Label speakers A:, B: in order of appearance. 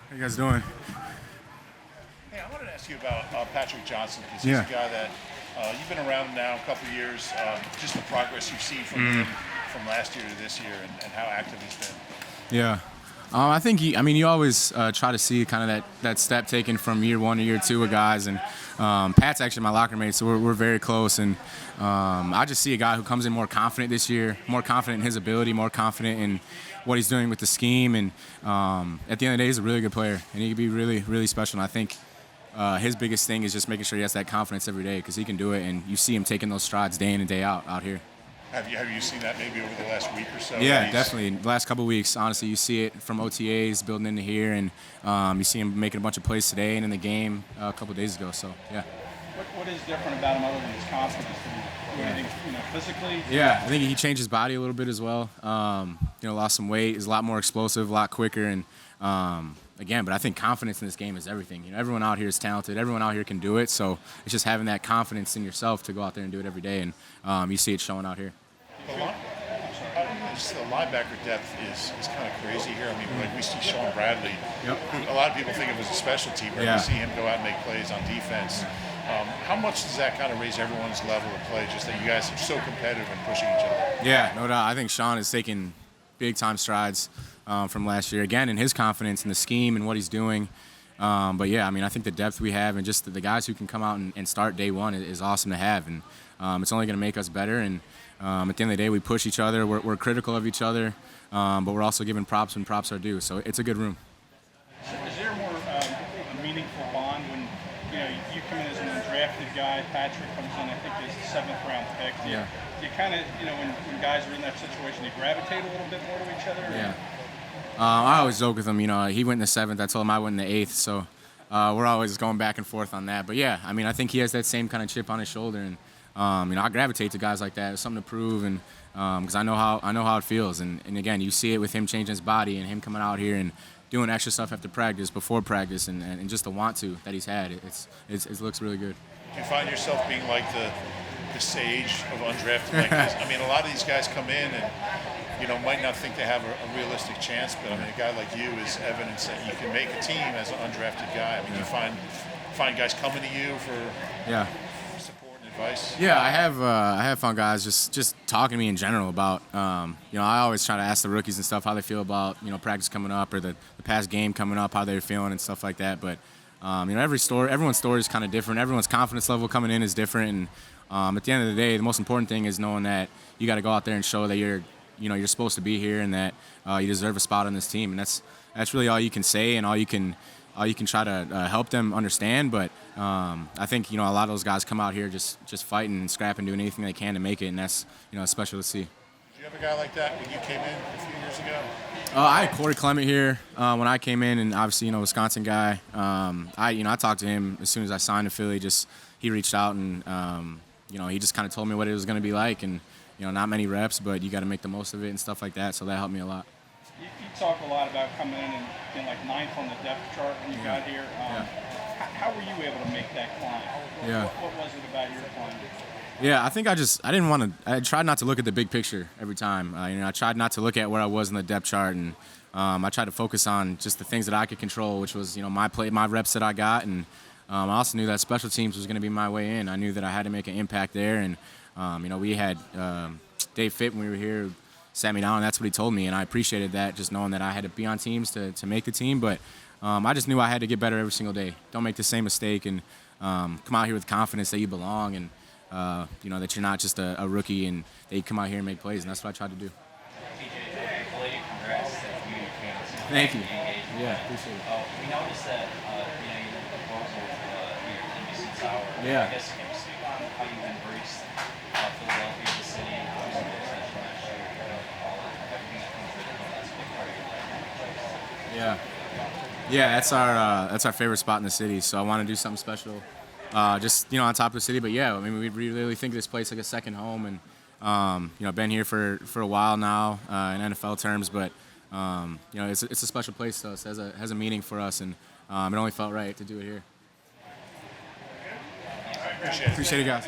A: How you guys doing?
B: Hey, I wanted to ask you about Patrick Johnson because he's
A: Yeah.
B: a guy that you've been around him now a couple of years. Just the progress you've seen from him from last year to this year, and how active he's been.
A: Yeah. I think you always try to see kind of that step taken from year one to year two with guys, and Pat's actually my locker mate, so we're very close, and I just see a guy who comes in more confident this year, more confident in his ability, more confident in what he's doing with the scheme, and at the end of the day, he's a really good player, and he can be really, really special, and I think his biggest thing is just making sure he has that confidence every day because he can do it, and you see him taking those strides day in and day out here.
B: Have you seen that maybe over the last week or so?
A: Yeah, definitely. The last couple of weeks, honestly, you see it from OTAs building into here, and you see him making a bunch of plays today and in the game a couple of days ago. So, yeah.
C: What is different about him other than his confidence? Anything, physically?
A: Yeah, I think he changed his body a little bit as well. Lost some weight, is a lot more explosive, a lot quicker, and but I think confidence in this game is everything. Everyone out here is talented. Everyone out here can do it. So it's just having that confidence in yourself to go out there and do it every day, and you see it showing out here.
B: Just the linebacker depth is kind of crazy here. I mean, like we see Sean Bradley, who a lot of people think of as a special teamer.
A: Yeah.
B: We see him go out and make plays on defense. How much does that kind of raise everyone's level of play, just that you guys are so competitive and pushing each other?
A: Yeah, no doubt. I think Sean has taken big-time strides from last year, again, in his confidence in the scheme and what he's doing. I think the depth we have and just the guys who can come out and start day one is awesome to have, and it's only going to make us better. And at the end of the day, we push each other. We're critical of each other, but we're also giving props when props are due. So it's a good room.
C: Is there more a meaningful bond when you come in as an undrafted guy, Patrick comes in, I think is the 7th round pick? Do you kind of, when guys are in that situation, you gravitate a little bit more to each other?
A: Yeah. I always joke with him. He went in the 7th. I told him I went in the 8th. So we're always going back and forth on that. But yeah, I think he has that same kind of chip on his shoulder, and I gravitate to guys like that. It's something to prove, and because I know how it feels. And again, you see it with him changing his body and him coming out here and doing extra stuff after practice, before practice, and just the want to that he's had. It looks really good.
B: Do you find yourself being like the sage of undrafted? Like, a lot of these guys come in and might not think they have a realistic chance, but a guy like you is evidence that you can make a team as an undrafted guy. You find guys coming to you for support and advice.
A: Yeah, I have found guys just talking to me in general about I always try to ask the rookies and stuff how they feel about practice coming up or the past game coming up, how they're feeling and stuff like that. But everyone's story is kind of different. Everyone's confidence level coming in is different, and at the end of the day, the most important thing is knowing that you got to go out there and show that you're supposed to be here and that you deserve a spot on this team, and that's really all you can say and all you can try to help them understand. But I think a lot of those guys come out here just fighting and scrapping, doing anything they can to make it, and that's special to see.
B: Did you have a guy like that when you came in a few years ago?
A: I had Corey Clement here when I came in, and obviously Wisconsin guy. I talked to him as soon as I signed to Philly. He reached out and he just kind of told me what it was going to be like, and not many reps, but you got to make the most of it and stuff like that. So that helped me a lot.
C: You talk a lot about coming in and being like 9th on the depth chart when you got here. How were you able to make that climb? What was it about your climb?
A: Yeah, I think I tried not to look at the big picture every time. I tried not to look at where I was in the depth chart, and I tried to focus on just the things that I could control, which was my reps that I got, and I also knew that special teams was going to be my way in. I knew that I had to make an impact there, and we had Dave Fitt when we were here sat me down, and that's what he told me, and I appreciated that, just knowing that I had to be on teams to make the team. But I just knew I had to get better every single day. Don't make the same mistake, and come out here with confidence that you belong, and that you're not just a rookie, and that you come out here and make plays, and that's what I tried to do. Thank you. Yeah, appreciate it.
D: We noticed that you did the proposal here at NBC Tower.
A: Yeah.
D: I guess can you speak on how you've embraced Philadelphia as a city, obviously the extension last year, everything that comes with it, that's a big part of your life.
A: Yeah, that's our favorite spot in the city. So I want to do something special, just on top of the city. But yeah, we really think of this place like a second home, and been here for a while now in NFL terms, but it's a special place to us. It has a meaning for us, and it only felt right to do it here.
B: Appreciate it.
A: Appreciate it, guys.